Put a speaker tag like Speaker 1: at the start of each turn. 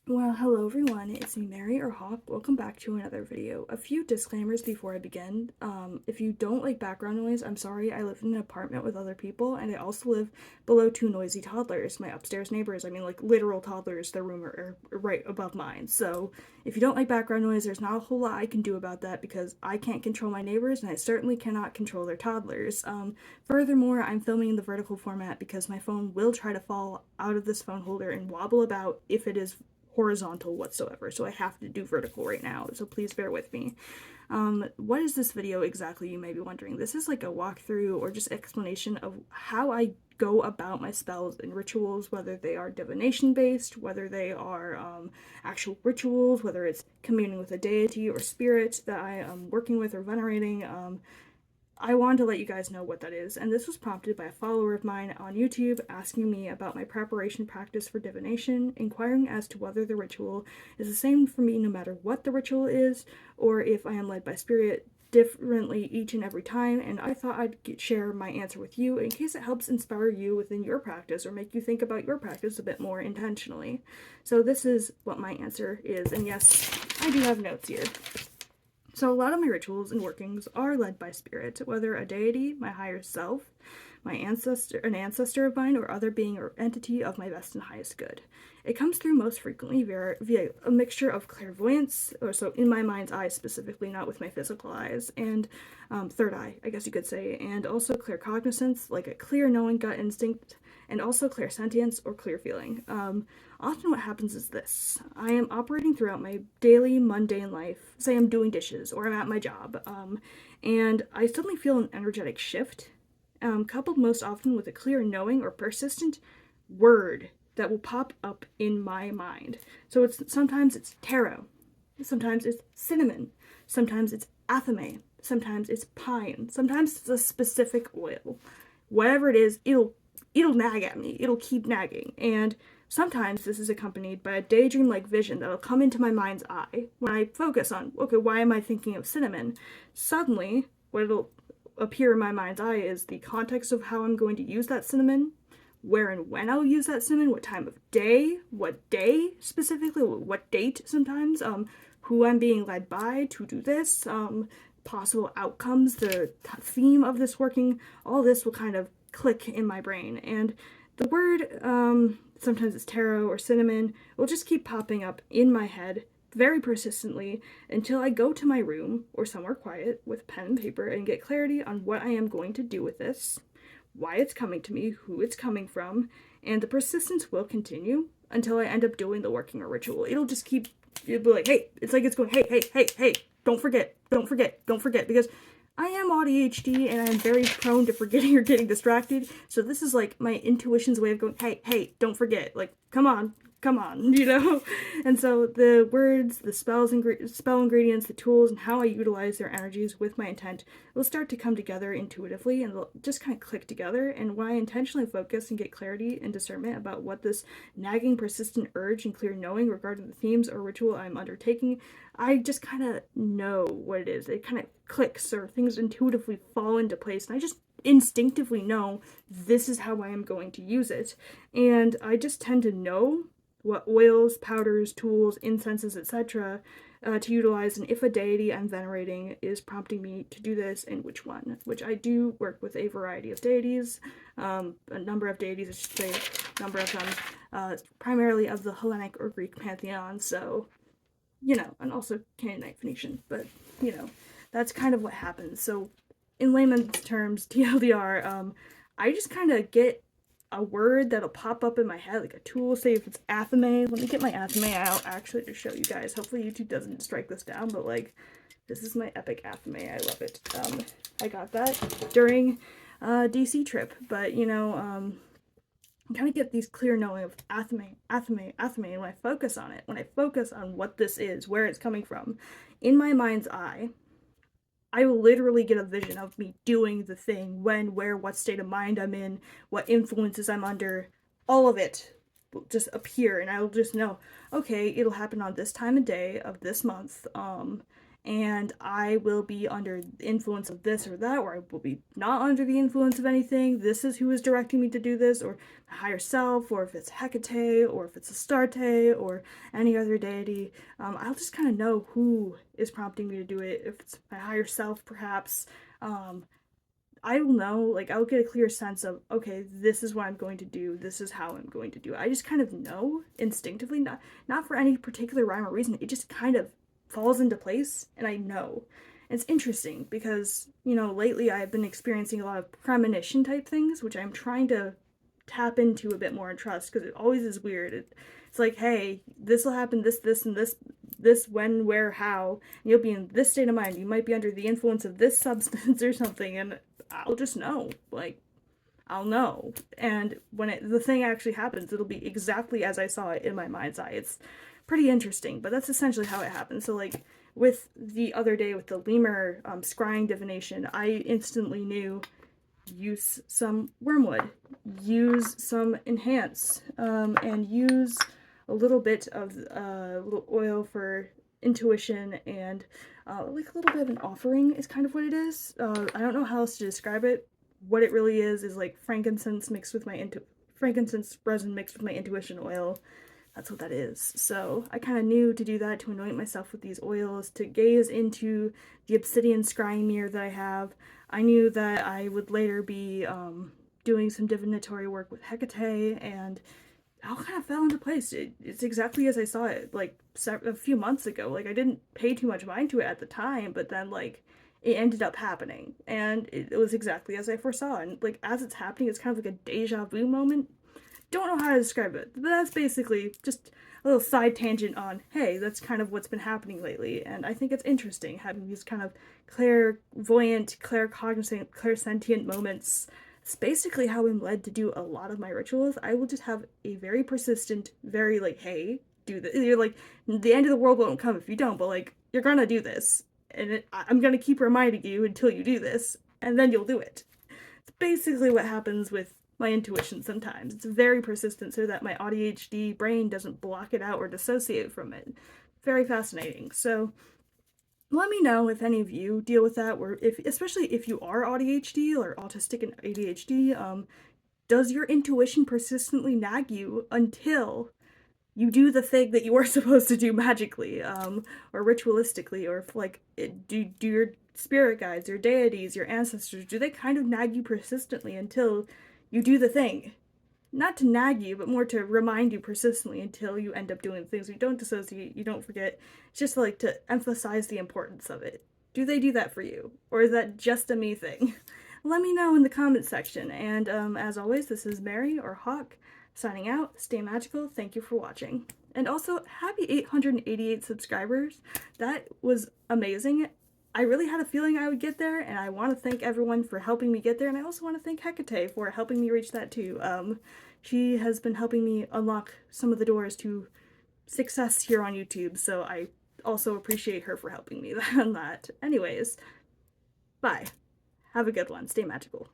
Speaker 1: Well, hello everyone, it's me, Mary or Hawk. Welcome back to another video. A few disclaimers before I begin. If you don't like background noise, I'm sorry. I live in an apartment with other people, and I also live below two noisy toddlers. My upstairs neighbors, I mean like literal toddlers, their room are right above mine. So if you don't like background noise, there's not a whole lot I can do about that because I can't control my neighbors, and I certainly cannot control their toddlers. Furthermore, I'm filming in the vertical format because my phone will try to fall out of this phone holder and wobble about if it is horizontal whatsoever, so I have to do vertical right now, so please bear with me. What is this video exactly, you may be wondering? This is like a walkthrough or just explanation of how I go about my spells and rituals, whether they are divination based, whether they are actual rituals, whether it's communing with a deity or spirit that I am working with or venerating. I wanted to let you guys know what that is, and this was prompted by a follower of mine on YouTube asking me about my preparation practice for divination, inquiring as to whether the ritual is the same for me no matter what the ritual is, or if I am led by spirit differently each and every time, and I thought I'd share my answer with you in case it helps inspire you within your practice or make you think about your practice a bit more intentionally. So this is what my answer is, and yes, I do have notes here. So a lot of my rituals and workings are led by spirit, whether a deity, my higher self, an ancestor of mine, or other being or entity of my best and highest good. It comes through most frequently via a mixture of clairvoyance, or so in my mind's eye specifically, not with my physical eyes, and third eye, I guess you could say, and also claircognizance, like a clear knowing gut instinct, and also clairsentience or clear feeling. Often what happens is this. I am operating throughout my daily mundane life, say I'm doing dishes or I'm at my job, and I suddenly feel an energetic shift, coupled most often with a clear knowing or persistent word that will pop up in my mind. So sometimes it's taro, sometimes it's cinnamon, sometimes it's athame, sometimes it's pine, sometimes it's a specific oil. Whatever it is, it'll nag at me. It'll keep nagging. And sometimes this is accompanied by a daydream-like vision that'll come into my mind's eye when I focus on, okay, why am I thinking of cinnamon? Suddenly, what it'll appear in my mind's eye is the context of how I'm going to use that cinnamon, where and when I'll use that cinnamon, what time of day, what day specifically, what date sometimes, who I'm being led by to do this, possible outcomes, the theme of this working, all this will kind of click in my brain. And the word, sometimes it's taro or cinnamon, will just keep popping up in my head very persistently until I go to my room or somewhere quiet with pen and paper and get clarity on what I am going to do with this, why it's coming to me, who it's coming from, and the persistence will continue until I end up doing the working or ritual. It'll be like, hey, it's like it's going, hey, hey, hey, hey, don't forget, don't forget, don't forget, because I am ADHD and I'm very prone to forgetting or getting distracted. So this is like my intuition's way of going, hey, hey, don't forget. Like, come on, you know? And so the words, the spell ingredients, the tools, and how I utilize their energies with my intent will start to come together intuitively and they'll just kind of click together. And when I intentionally focus and get clarity and discernment about what this nagging, persistent urge and clear knowing regarding the themes or ritual I'm undertaking, I just kind of know what it is. It kind of clicks or things intuitively fall into place. And I just instinctively know this is how I am going to use it. And I just tend to know what oils, powders, tools, incenses, etc. To utilize, and if a deity I'm venerating is prompting me to do this, and which one. Which I do work with a variety of deities, a number of deities, I should say, a number of them, primarily of the Hellenic or Greek pantheon, so, you know, and also Canaanite Phoenician, but, you know, that's kind of what happens. So, in layman's terms, TLDR, I just kind of get a word that'll pop up in my head, like a tool, say if it's athame. Let me get my athame out actually to show you guys. Hopefully YouTube doesn't strike this down, but like, this is my epic athame. I love it. I got that during DC trip, but you know, I kind of get these clear knowing of athame, athame, athame, and when I focus on it, when I focus on what this is, where it's coming from, in my mind's eye, I will literally get a vision of me doing the thing, when, where, what state of mind I'm in, what influences I'm under, all of it will just appear, and I will just know, okay, it'll happen on this time of day of this month, and I will be under the influence of this or that, or I will be not under the influence of anything. This is who is directing me to do this, or my higher self, or if it's Hecate, or if it's Astarte, or any other deity. I'll just kind of know who is prompting me to do it. If it's my higher self, perhaps. I will know, like, I'll get a clear sense of, okay, this is what I'm going to do, this is how I'm going to do it. I just kind of know instinctively, not for any particular rhyme or reason, it just kind of falls into place, and I know. And it's interesting because, lately I've been experiencing a lot of premonition type things, which I'm trying to tap into a bit more and trust, because it always is weird. It's like, hey, this will happen, this, and this, when, where, how, and you'll be in this state of mind. You might be under the influence of this substance or something, and I'll just know. Like, I'll know. And when the thing actually happens, it'll be exactly as I saw it in my mind's eye. It's pretty interesting, but that's essentially how it happens. So, like, with the other day with the lemur scrying divination, I instantly knew use some wormwood, use some enhance, and use a little bit of little oil for intuition, and like a little bit of an offering is kind of what it is. I don't know how else to describe it. What it really is like frankincense mixed with my frankincense resin mixed with my intuition oil. That's what that is. So I kind of knew to do that, to anoint myself with these oils, to gaze into the obsidian scrying mirror that I have. I knew that I would later be doing some divinatory work with Hecate, and it all kind of fell into place. It's exactly as I saw it, like, a few months ago. Like, I didn't pay too much mind to it at the time, but then, like, it ended up happening, and it was exactly as I foresaw. And, like, as it's happening, it's kind of like a deja vu moment. Don't know how to describe it, but that's basically just a little side tangent on, hey, that's kind of what's been happening lately, and I think it's interesting having these kind of clairvoyant, claircognizant, clairsentient moments. It's basically how I'm led to do a lot of my rituals. I will just have a very persistent, very, like, hey, do this. You're like, the end of the world won't come if you don't, but, like, you're gonna do this, and I'm gonna keep reminding you until you do this, and then you'll do it. It's basically what happens with my intuition sometimes. It's very persistent so that my ADHD brain doesn't block it out or dissociate from it. Very fascinating. So let me know if any of you deal with that, or especially if you are ADHD or autistic and ADHD, does your intuition persistently nag you until you do the thing that you were supposed to do magically, or ritualistically, or if, like, do your spirit guides, your deities, your ancestors, do they kind of nag you persistently until you do the thing? Not to nag you, but more to remind you persistently until you end up doing things. You don't dissociate, you don't forget. It's just like to emphasize the importance of it. Do they do that for you? Or is that just a me thing? Let me know in the comments section. And as always, this is Mary, or Hawk, signing out. Stay magical. Thank you for watching. And also, happy 888 subscribers. That was amazing. I really had a feeling I would get there, and I want to thank everyone for helping me get there, and I also want to thank Hecate for helping me reach that too. She has been helping me unlock some of the doors to success here on YouTube, so I also appreciate her for helping me on that. Anyways, bye. Have a good one. Stay magical.